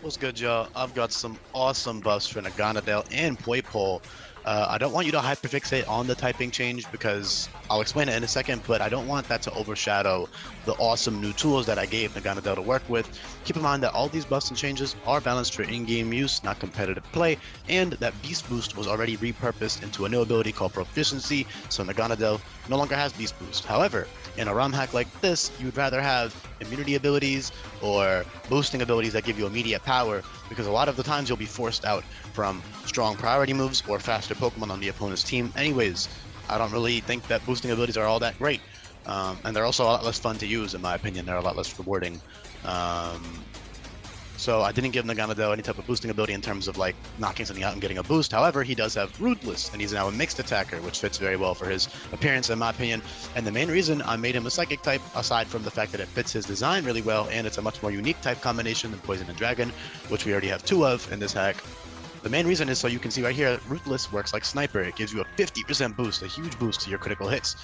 What's good, y'all? I've got some awesome buffs for Naganadel and Poipole. I don't want you to hyperfixate on the typing change because I'll explain it in a second, but I don't want that to overshadow the awesome new tools that I gave Naganadel to work with. Keep in mind that all these buffs and changes are balanced for in-game use, not competitive play, and that Beast Boost was already repurposed into a new ability called Proficiency, so Naganadel no longer has Beast Boost. However, in a ROM hack like this, you'd rather have immunity abilities or boosting abilities that give you immediate power, because a lot of the times you'll be forced out from strong priority moves or faster Pokemon on the opponent's team. Anyways, I don't really think that boosting abilities are all that great. And they're also a lot less fun to use, in my opinion. They're a lot less rewarding. So I didn't give Naganadel any type of boosting ability in terms of like knocking something out and getting a boost. However, he does have RUTHLESS, and he's now a mixed attacker, which fits very well for his appearance, in my opinion. And the main reason I made him a psychic type, aside from the fact that it fits his design really well, and it's a much more unique type combination than Poison and Dragon, which we already have two of in this hack. The main reason is so you can see right here, RUTHLESS works like Sniper. It gives you a 50% boost, a huge boost to your critical hits.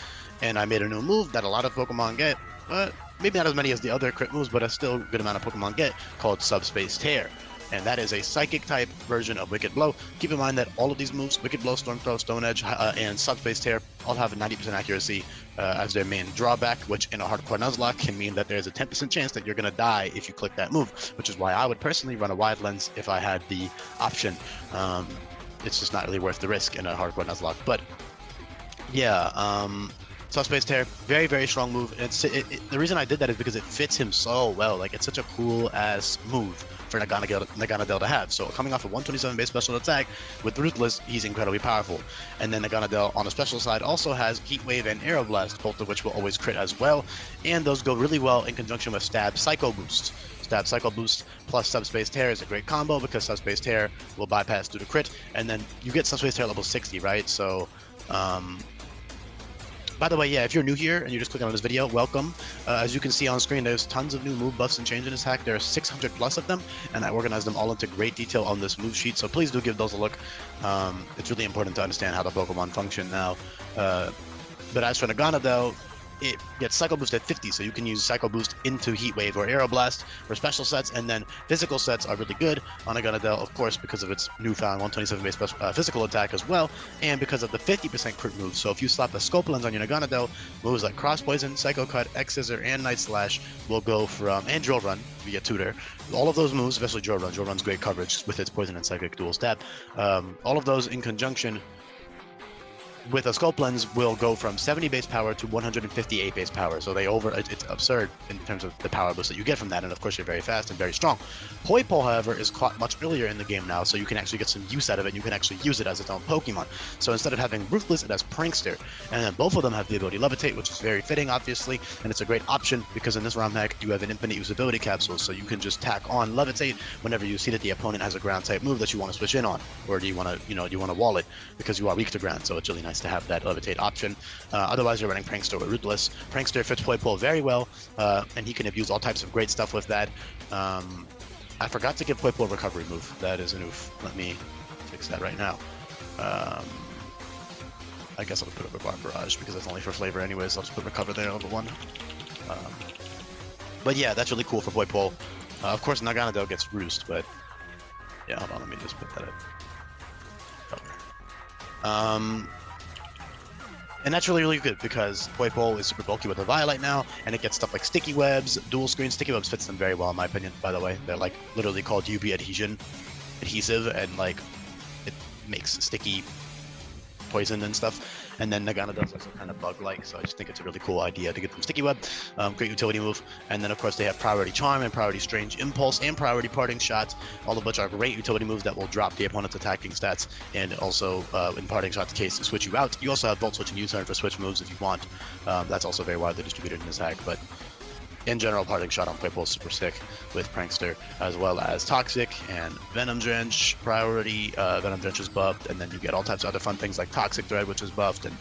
And I made a new move that a lot of Pokemon get, but maybe not as many as the other crit moves, but a still good amount of Pokemon get, called Subspace Tear. And that is a psychic type version of Wicked Blow. Keep in mind that all of these moves, Wicked Blow, Storm Throw, Stone Edge, and Subspace Tear, all have a 90% accuracy as their main drawback, which in a hardcore Nuzlocke can mean that there's a 10% chance that you're going to die if you click that move, which is why I would personally run a wide lens if I had the option. It's just not really worth the risk in a hardcore Nuzlocke. But yeah, Subspace Tear, very, very strong move. The reason I did that is because it fits him so well. Like, it's such a cool-ass move for Naganadel to have. So coming off a 127 base special attack with RUTHLESS, he's incredibly powerful. And then Naganadel on the special side also has Heat Wave and Aero Blast, both of which will always crit as well. And those go really well in conjunction with Stab Psycho Boost. Stab Psycho Boost plus Subspace Tear is a great combo because Subspace Tear will bypass through the crit, and then you get Subspace Tear level 60, right? So, by the way, yeah, if you're new here and you're just clicking on this video, welcome. As you can see on screen, there's tons of new move buffs and changes in this hack. There are 600 plus of them, and I organized them all into great detail on this move sheet, so please do give those a look. It's really important to understand how the Pokemon function now. But as for Naganadel, it gets Psycho Boost at 50, so you can use Psycho Boost into Heat Wave or Aero Blast for special sets, and then physical sets are really good on Naganadel, of course, because of its newfound 127 base physical attack as well, and because of the 50% crit moves. So if you slap a Scope Lens on your Naganadel, moves like Cross Poison, Psycho Cut, X Scissor, and Night Slash will go from, and Drill Run via Tutor. All of those moves, especially Drill Run. Drill Run's great coverage with its Poison and Psychic dual stab. All of those in conjunction with a Scope Lens will go from 70 base power to 158 base power. So it's absurd in terms of the power boost that you get from that, and of course you're very fast and very strong. Poipole, however, is caught much earlier in the game now, so you can actually get some use out of it. You can actually use it as its own Pokemon. So instead of having RUTHLESS, it has Prankster, and then both of them have the ability Levitate, which is very fitting, obviously, and it's a great option because in this ROM hack you have an infinite usability capsule, so you can just tack on Levitate whenever you see that the opponent has a ground type move that you want to switch in on, or do you want to wall it because you are weak to ground. So it's really nice to have that Levitate option. Otherwise, you're running Prankster or RUTHLESS. Prankster fits Poipole very well, and he can abuse all types of great stuff with that. I forgot to give Poipole a recovery move. That is an oof. Let me fix that right now. I guess I'll put up a Bar Barrage because it's only for flavor anyways. I'll just put recover there, level 1. But yeah, that's really cool for Poipole. Of course, Naganadel gets Roost, but yeah, hold on, let me just put that up. And that's really, really good because Poipole is super bulky with a Violet now, and it gets stuff like Sticky Webs, Dual Screen. Sticky Webs fits them very well, in my opinion, by the way. They're like literally called UV adhesive, and like it makes sticky poison and stuff. And then Naganadel is also kind of bug-like, so I just think it's a really cool idea to get them Sticky Web. Great utility move. And then, of course, they have Priority Charm and Priority Strange Impulse and Priority Parting Shot, all of which are great utility moves that will drop the opponent's attacking stats, and also, in Parting Shot's case, switch you out. You also have Volt Switch and U-Turn for switch moves if you want. That's also very widely distributed in this hack, but in general, Parting Shot on Poipole is super sick with Prankster, as well as Toxic and Venom Drench. Priority, Venom Drench is buffed, and then you get all types of other fun things like Toxic Thread, which is buffed, and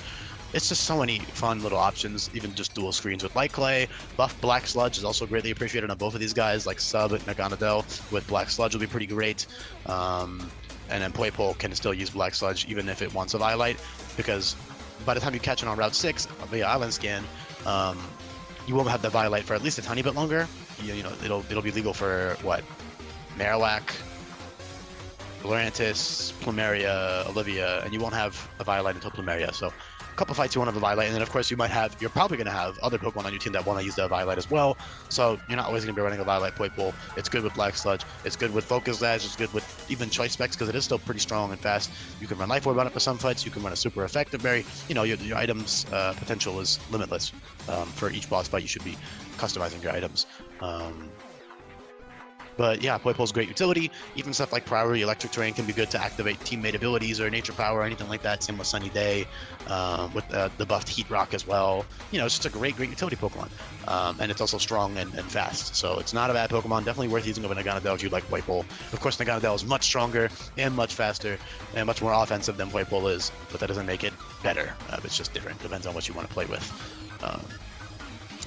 it's just so many fun little options, even just dual screens with Light Clay. Buff Black Sludge is also greatly appreciated on both of these guys, like Sub and Naganadel with Black Sludge will be pretty great. And then Poipole can still use Black Sludge even if it wants a Violet, because by the time you catch it on Route 6 via Island Scan, you won't have the Violet for at least a tiny bit longer. You know, it'll be legal for what, Marowak, Lurantis, Plumeria, Olivia, and you won't have a Violite until Plumeria. So a couple fights you won't have a Violite, and then of course you're probably going to have other Pokemon on your team that want to use the Violite as well. So you're not always going to be running a Violite Poipole. It's good with Black Sludge. It's good with Focus Dash. It's good with even Choice Specs because it is still pretty strong and fast. You can run Life Orb on it for some fights. You can run a super effective berry. You know, your items potential is limitless. For each boss fight, you should be customizing your items. But yeah, Poipole's great utility. Even stuff like Priority Electric Terrain can be good to activate teammate abilities or Nature Power or anything like that. Same with Sunny Day, with the buffed Heat Rock as well. You know, it's just a great utility Pokemon. And it's also strong and fast. So it's not a bad Pokemon. Definitely worth using over Naganadel if you like Poipole. Of course, Naganadel is much stronger and much faster and much more offensive than Poipole is, but that doesn't make it better. It's just different. Depends on what you want to play with.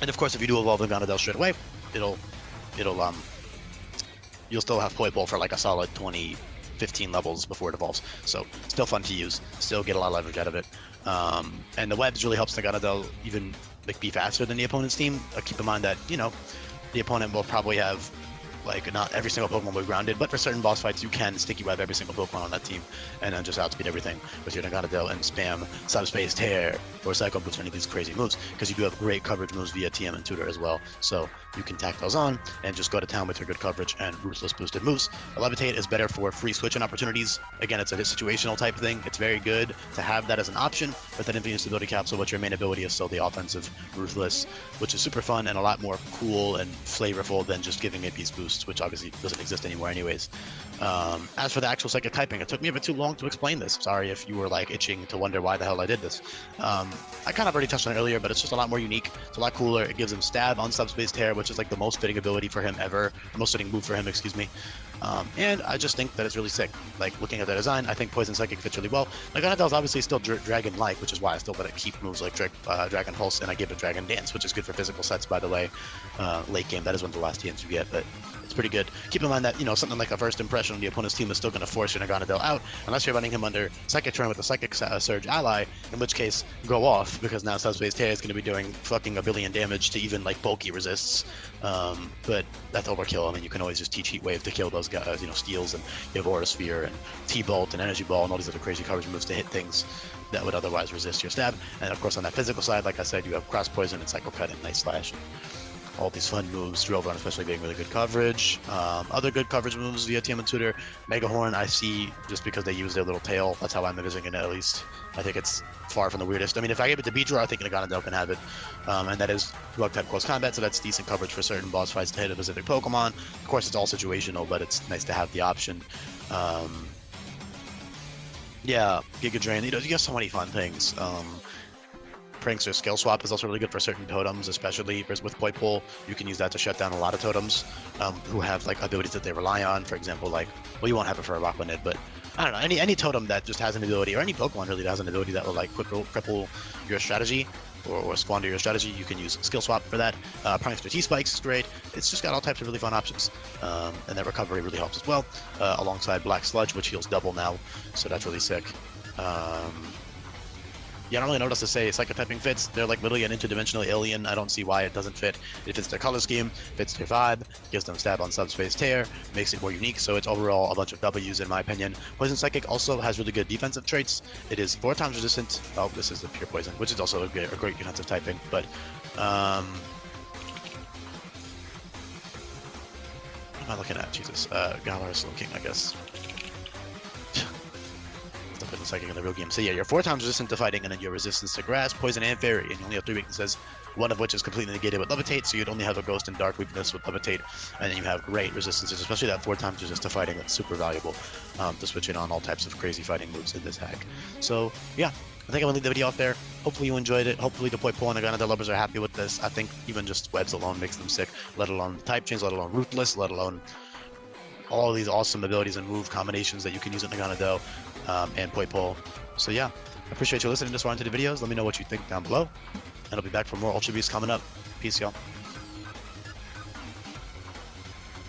And of course, if you do evolve Naganadel straight away, you'll still have Poipole for like a solid 20, 15 levels before it evolves. So still fun to use, still get a lot of leverage out of it. And the webs really helps Naganadel even like be faster than the opponent's team. Keep in mind that, you know, the opponent will probably have like not every single Pokemon will be grounded, but for certain boss fights you can sticky web every single Pokemon on that team and then just outspeed everything with your Naganadel and spam Subspace Tear or Psycho Boost or any of these crazy moves, because you do have great coverage moves via TM and Tutor as well. So you can tack those on and just go to town with your good coverage and Ruthless boosted moves. Levitate is better for free switching opportunities. Again, it's a situational type thing. It's very good to have that as an option, but that Infinite Stability Capsule, what your main ability is still the offensive Ruthless, which is super fun and a lot more cool and flavorful than just giving it Beast Boosts, which obviously doesn't exist anymore anyways. As for the actual psychic typing, it took me a bit too long to explain this. Sorry if you were like itching to wonder why the hell I did this. I kind of already touched on it earlier, but it's just a lot more unique. It's a lot cooler. It gives him Stab on Subspace Tear, which is like the most fitting ability for him ever, the most fitting move for him, excuse me. And I just think that it's really sick. Like, looking at the design, I think Poison Psychic fits really well. Naganadel is obviously still Dragon-like, which is why I still let it keep moves like Dragon Pulse, and I gave it Dragon Dance, which is good for physical sets, by the way. Late game, that is one of the last TMs you get, but it's pretty good. Keep in mind that, you know, something like a first impression on the opponent's team is still going to force your Naganadel out, unless you're running him under Psychic Turn with a Psychic Surge ally, in which case, go off, because now Subspace Tear is going to be doing fucking a billion damage to even, like, bulky resists. But that's overkill. I mean, you can always just teach Heat Wave to kill those guys, you know, Steals, and you have Aura Sphere, and T-Bolt, and Energy Ball, and all these other crazy coverage moves to hit things that would otherwise resist your stab. And of course, on that physical side, like I said, you have Cross Poison and Psycho Cut and Night Slash. All these fun moves, Drillrun especially being really good coverage. Other good coverage moves via TM and Tutor. Mega Horn I see just because they use their little tail. That's how I'm envisioning it, at least. I think it's far from the weirdest. I mean, if I gave it to Beedrill, I think Naganadel can have it. And that is Rug type close combat, so that's decent coverage for certain boss fights to hit a specific Pokemon. Of course, it's all situational, but it's nice to have the option. Yeah, Giga Drain, you know, you have so many fun things. Prankster Skill Swap is also really good for certain totems, especially with Poipole. You can use that to shut down a lot of totems who have like abilities that they rely on. For example, like, well, you won't have it for a Rockwanid, but I don't know, any totem that just has an ability, or any Pokemon really that has an ability that will like cripple your strategy or squander your strategy, you can use Skill Swap for that. Prankster T-Spikes is great. It's just got all types of really fun options. And that recovery really helps as well, alongside Black Sludge, which heals double now, so that's really sick. Yeah, I don't really know what else to say. Psychotyping fits. They're like literally an interdimensional alien. I don't see why it doesn't fit. It fits their color scheme, fits their vibe, gives them Stab on Subspace Tear, makes it more unique, so it's overall a bunch of W's in my opinion. Poison Psychic also has really good defensive traits. It is 4 times resistant. Oh, this is the pure poison, which is also a great defensive typing, but what am I looking at? Jesus. Galar Slow King, I guess. The Psychic in the real game. So yeah, you're 4 times resistant to fighting, and then your resistance to Grass, Poison, and Fairy, and you only have 3 weaknesses, one of which is completely negated with Levitate, so you'd only have a Ghost and Dark weakness with Levitate, and then you have great resistances, especially that 4 times resist to fighting. That's super valuable to switch in on all types of crazy fighting moves in this hack. So yeah, I think I'm gonna leave the video off there. Hopefully you enjoyed it. Hopefully the Poipole and Naganadel lovers are happy with this. I think even just webs alone makes them sick, let alone the type change, let alone Ruthless, let alone all of these awesome abilities and move combinations that you can use at Naganadel and Poipole. So yeah, I appreciate you listening this far into the videos. Let me know what you think down below, and I'll be back for more Ultra Beasts coming up. Peace, y'all.